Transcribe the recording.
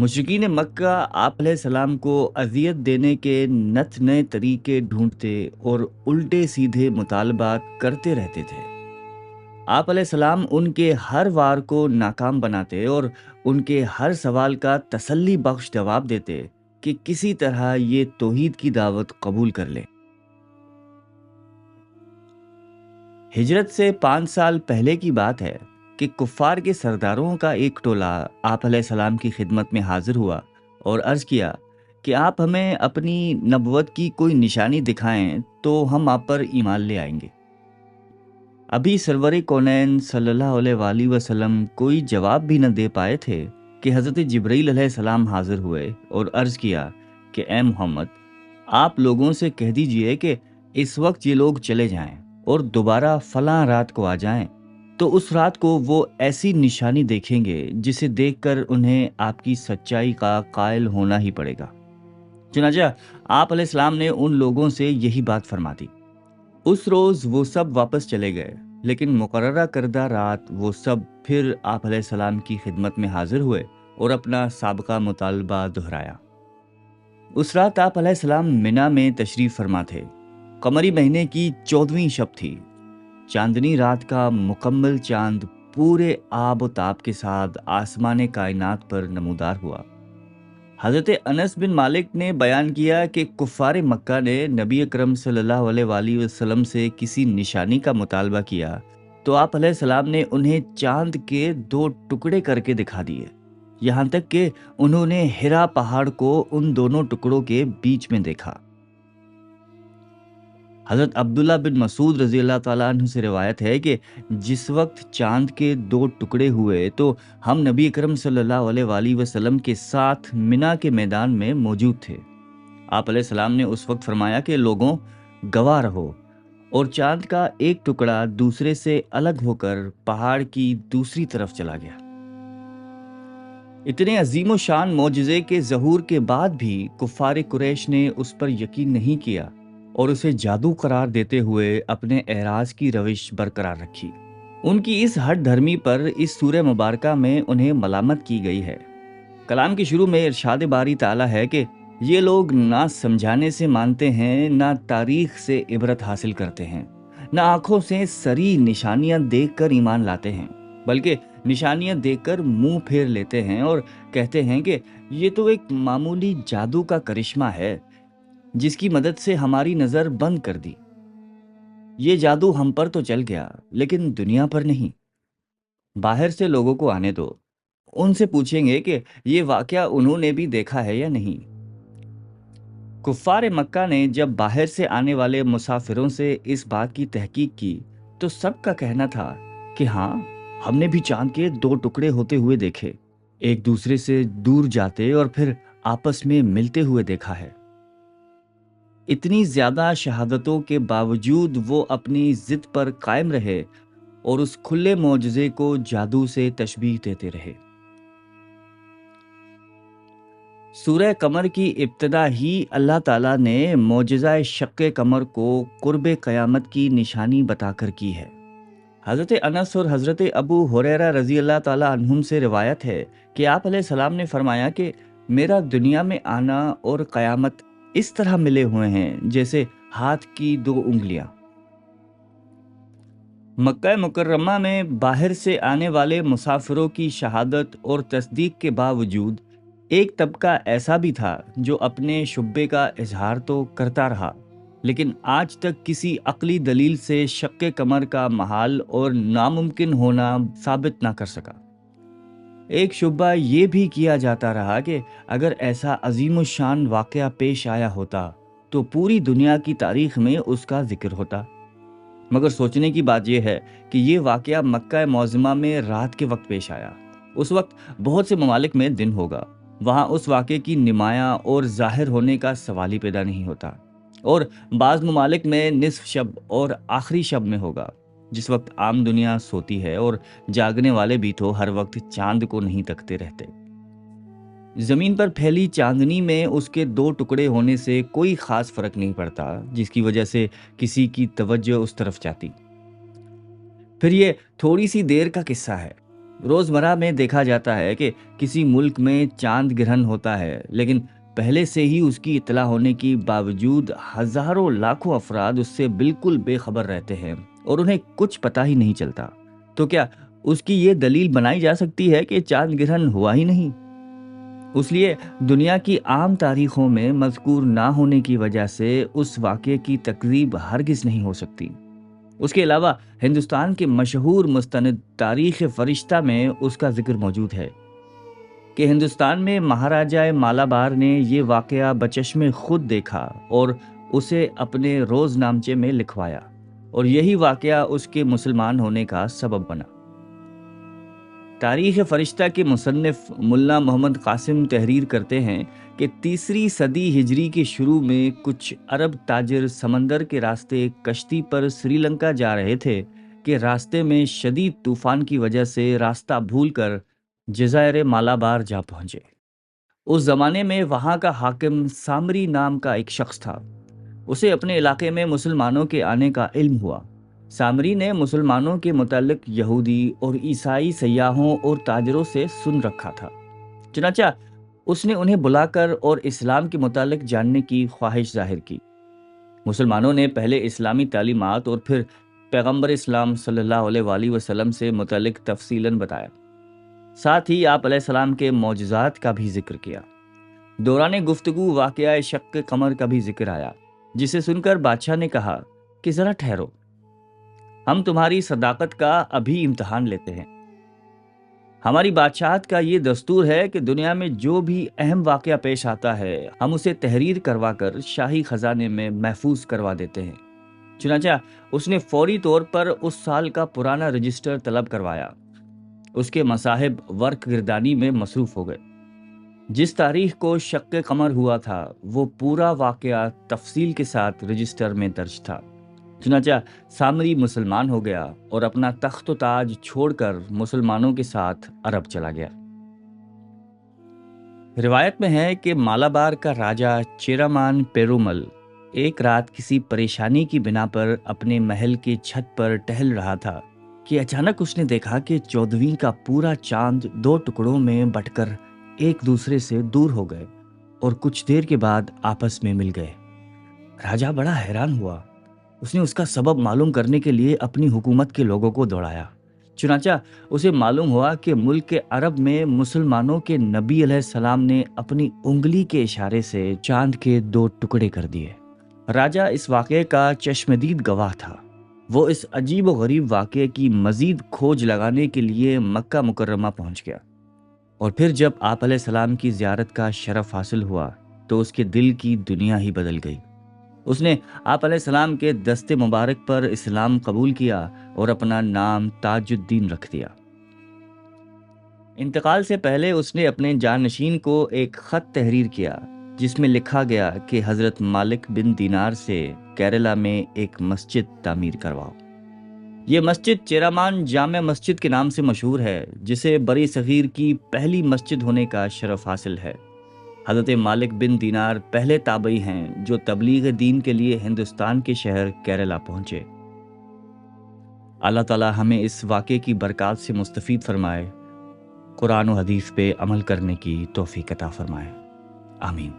مشرکین مکہ آپ علیہ السلام کو اذیت دینے کے نت نئے طریقے ڈھونڈتے اور الٹے سیدھے مطالبات کرتے رہتے تھے۔ آپ علیہ السلام ان کے ہر وار کو ناکام بناتے اور ان کے ہر سوال کا تسلی بخش جواب دیتے کہ کسی طرح یہ توحید کی دعوت قبول کر لیں۔ ہجرت سے 5 سال پہلے کی بات ہے کہ کفار کے سرداروں کا ایک ٹولہ آپ علیہ السلام کی خدمت میں حاضر ہوا اور عرض کیا کہ آپ ہمیں اپنی نبوت کی کوئی نشانی دکھائیں تو ہم آپ پر ایمان لے آئیں گے۔ ابھی سرور کونین صلی اللہ علیہ وآلہ وسلم کوئی جواب بھی نہ دے پائے تھے کہ حضرت جبرائیل علیہ السلام حاضر ہوئے اور عرض کیا کہ اے محمد، آپ لوگوں سے کہہ دیجئے کہ اس وقت یہ لوگ چلے جائیں اور دوبارہ فلاں رات کو آ جائیں، تو اس رات کو وہ ایسی نشانی دیکھیں گے جسے دیکھ کر انہیں آپ کی سچائی کا قائل ہونا ہی پڑے گا۔ چنانچہ آپ علیہ السلام نے ان لوگوں سے یہی بات فرما دی۔ اس روز وہ سب واپس چلے گئے، لیکن مقررہ کردہ رات وہ سب پھر آپ علیہ السلام کی خدمت میں حاضر ہوئے اور اپنا سابقہ مطالبہ دہرایا۔ اس رات آپ علیہ السلام منا میں تشریف فرما تھے۔ قمری مہینے کی 14ویں شب تھی۔ چاندنی رات کا مکمل چاند پورے آب و تاب کے ساتھ آسمان کائنات پر نمودار ہوا۔ حضرت انس بن مالک نے بیان کیا کہ کفار مکہ نے نبی اکرم صلی اللہ علیہ وآلہ وسلم سے کسی نشانی کا مطالبہ کیا تو آپ علیہ السلام نے انہیں چاند کے 2 ٹکڑے کر کے دکھا دیے، یہاں تک کہ انہوں نے ہرا پہاڑ کو ان دونوں ٹکڑوں کے بیچ میں دیکھا۔ حضرت عبداللہ بن مسعود رضی اللہ تعالیٰ عنہ سے روایت ہے کہ جس وقت چاند کے 2 ٹکڑے ہوئے تو ہم نبی اکرم صلی اللہ علیہ وآلہ وسلم کے ساتھ منا کے میدان میں موجود تھے۔ آپ علیہ السلام نے اس وقت فرمایا کہ لوگوں، گواہ رہو، اور چاند کا ایک ٹکڑا دوسرے سے الگ ہو کر پہاڑ کی دوسری طرف چلا گیا۔ اتنے عظیم و شان معجزے کے ظہور کے بعد بھی کفار قریش نے اس پر یقین نہیں کیا اور اسے جادو قرار دیتے ہوئے اپنے اعراض کی روش برقرار رکھی۔ ان کی اس ہٹ دھرمی پر اس سورہ مبارکہ میں انہیں ملامت کی گئی ہے۔ کلام کے شروع میں ارشاد باری تعالیٰ ہے کہ یہ لوگ نہ سمجھانے سے مانتے ہیں، نہ تاریخ سے عبرت حاصل کرتے ہیں، نہ آنکھوں سے سری نشانیاں دیکھ کر ایمان لاتے ہیں، بلکہ نشانیاں دیکھ کر منہ پھیر لیتے ہیں اور کہتے ہیں کہ یہ تو ایک معمولی جادو کا کرشمہ ہے جس کی مدد سے ہماری نظر بند کر دی۔ یہ جادو ہم پر تو چل گیا لیکن دنیا پر نہیں۔ باہر سے لوگوں کو آنے دو، ان سے پوچھیں گے کہ یہ واقعہ انہوں نے بھی دیکھا ہے یا نہیں۔ کفار مکہ نے جب باہر سے آنے والے مسافروں سے اس بات کی تحقیق کی تو سب کا کہنا تھا کہ ہاں، ہم نے بھی چاند کے 2 ٹکڑے ہوتے ہوئے دیکھے، ایک دوسرے سے دور جاتے اور پھر آپس میں ملتے ہوئے دیکھا ہے۔ اتنی زیادہ شہادتوں کے باوجود وہ اپنی ضد پر قائم رہے اور اس کھلے معجزے کو جادو سے تشبیہ دیتے رہے۔ سورہ قمر کی ابتدا ہی اللہ تعالیٰ نے معجزہ شق قمر کو قرب قیامت کی نشانی بتا کر کی ہے۔ حضرت انس اور حضرت ابو ہریرہ رضی اللہ تعالیٰ عنہم سے روایت ہے کہ آپ علیہ السلام نے فرمایا کہ میرا دنیا میں آنا اور قیامت اس طرح ملے ہوئے ہیں جیسے ہاتھ کی 2 انگلیاں۔ مکہ مکرمہ میں باہر سے آنے والے مسافروں کی شہادت اور تصدیق کے باوجود ایک طبقہ ایسا بھی تھا جو اپنے شبے کا اظہار تو کرتا رہا، لیکن آج تک کسی عقلی دلیل سے شق قمر کا محال اور ناممکن ہونا ثابت نہ کر سکا۔ ایک شبہ یہ بھی کیا جاتا رہا کہ اگر ایسا عظیم الشان واقعہ پیش آیا ہوتا تو پوری دنیا کی تاریخ میں اس کا ذکر ہوتا، مگر سوچنے کی بات یہ ہے کہ یہ واقعہ مکہ معظمہ میں رات کے وقت پیش آیا۔ اس وقت بہت سے ممالک میں دن ہوگا، وہاں اس واقعے کی نمایاں اور ظاہر ہونے کا سوال ہی پیدا نہیں ہوتا، اور بعض ممالک میں نصف شب اور آخری شب میں ہوگا، جس وقت عام دنیا سوتی ہے اور جاگنے والے بھی تو ہر وقت چاند کو نہیں تکتے رہتے۔ زمین پر پھیلی چاندنی میں اس کے 2 ٹکڑے ہونے سے کوئی خاص فرق نہیں پڑتا جس کی وجہ سے کسی کی توجہ اس طرف جاتی۔ پھر یہ تھوڑی سی دیر کا قصہ ہے۔ روزمرہ میں دیکھا جاتا ہے کہ کسی ملک میں چاند گرہن ہوتا ہے، لیکن پہلے سے ہی اس کی اطلاع ہونے کی باوجود ہزاروں لاکھوں افراد اس سے بالکل بے خبر رہتے ہیں اور انہیں کچھ پتہ ہی نہیں چلتا۔ تو کیا اس کی یہ دلیل بنائی جا سکتی ہے کہ چاند گرہن ہوا ہی نہیں؟ اس لیے دنیا کی عام تاریخوں میں مذکور نہ ہونے کی وجہ سے اس واقعے کی تکذیب ہرگز نہیں ہو سکتی۔ اس کے علاوہ ہندوستان کے مشہور مستند تاریخ فرشتہ میں اس کا ذکر موجود ہے کہ ہندوستان میں مہاراجہ مالابار نے یہ واقعہ بچشم خود دیکھا اور اسے اپنے روز نامچے میں لکھوایا، اور یہی واقعہ اس کے مسلمان ہونے کا سبب بنا۔ تاریخ فرشتہ کے مصنف ملا محمد قاسم تحریر کرتے ہیں کہ 3 صدی ہجری کے شروع میں کچھ عرب تاجر سمندر کے راستے کشتی پر سری لنکا جا رہے تھے کہ راستے میں شدید طوفان کی وجہ سے راستہ بھول کر جزائر مالابار جا پہنچے۔ اس زمانے میں وہاں کا حاکم سامری نام کا ایک شخص تھا۔ اسے اپنے علاقے میں مسلمانوں کے آنے کا علم ہوا۔ سامری نے مسلمانوں کے متعلق یہودی اور عیسائی سیاحوں اور تاجروں سے سن رکھا تھا، چنانچہ اس نے انہیں بلا کر اور اسلام کے متعلق جاننے کی خواہش ظاہر کی۔ مسلمانوں نے پہلے اسلامی تعلیمات اور پھر پیغمبر اسلام صلی اللہ علیہ وآلہ وسلم سے متعلق تفصیلاً بتایا۔ ساتھ ہی آپ علیہ السلام کے معجزات کا بھی ذکر کیا۔ دوران گفتگو واقعہ شق قمر کا بھی ذکر آیا، جسے سن کر بادشاہ نے کہا کہ ذرا ٹھہرو، ہم تمہاری صداقت کا ابھی امتحان لیتے ہیں۔ ہماری بادشاہت کا یہ دستور ہے کہ دنیا میں جو بھی اہم واقعہ پیش آتا ہے ہم اسے تحریر کروا کر شاہی خزانے میں محفوظ کروا دیتے ہیں۔ چنانچہ اس نے فوری طور پر اس سال کا پرانا رجسٹر طلب کروایا۔ اس کے مصاحب ورق گردانی میں مصروف ہو گئے۔ جس تاریخ کو شق قمر ہوا تھا وہ پورا واقعہ تفصیل کے ساتھ رجسٹر میں درج تھا۔ چنانچہ سامری مسلمان ہو گیا اور اپنا تخت و تاج چھوڑ کر مسلمانوں کے ساتھ عرب چلا گیا۔ روایت میں ہے کہ مالابار کا راجہ چیرامان پیرومل ایک رات کسی پریشانی کی بنا پر اپنے محل کی چھت پر ٹہل رہا تھا کہ اچانک اس نے دیکھا کہ 14ویں کا پورا چاند 2 ٹکڑوں میں بٹ کر ایک دوسرے سے دور ہو گئے اور کچھ دیر کے بعد آپس میں مل گئے۔ راجہ بڑا حیران ہوا۔ اس نے اس کا سبب معلوم کرنے کے لیے اپنی حکومت کے لوگوں کو دوڑایا۔ چنانچہ اسے معلوم ہوا کہ ملک کے عرب میں مسلمانوں کے نبی علیہ السلام نے اپنی انگلی کے اشارے سے چاند کے 2 ٹکڑے کر دیے۔ راجہ اس واقعے کا چشمدید گواہ تھا۔ وہ اس عجیب و غریب واقعے کی مزید کھوج لگانے کے لیے مکہ مکرمہ پہنچ گیا، اور پھر جب آپ علیہ السلام کی زیارت کا شرف حاصل ہوا تو اس کے دل کی دنیا ہی بدل گئی۔ اس نے آپ علیہ السلام کے دست مبارک پر اسلام قبول کیا اور اپنا نام تاج الدین رکھ دیا۔ انتقال سے پہلے اس نے اپنے جانشین کو ایک خط تحریر کیا جس میں لکھا گیا کہ حضرت مالک بن دینار سے کیرلا میں ایک مسجد تعمیر کرواؤ۔ یہ مسجد چیرامان جامع مسجد کے نام سے مشہور ہے، جسے بری صغیر کی پہلی مسجد ہونے کا شرف حاصل ہے۔ حضرت مالک بن دینار پہلے تابعی ہیں جو تبلیغ دین کے لیے ہندوستان کے شہر کیرلا پہنچے۔ اللہ تعالی ہمیں اس واقعے کی برکات سے مستفید فرمائے، قرآن و حدیث پہ عمل کرنے کی توفیق عطا فرمائے، آمین۔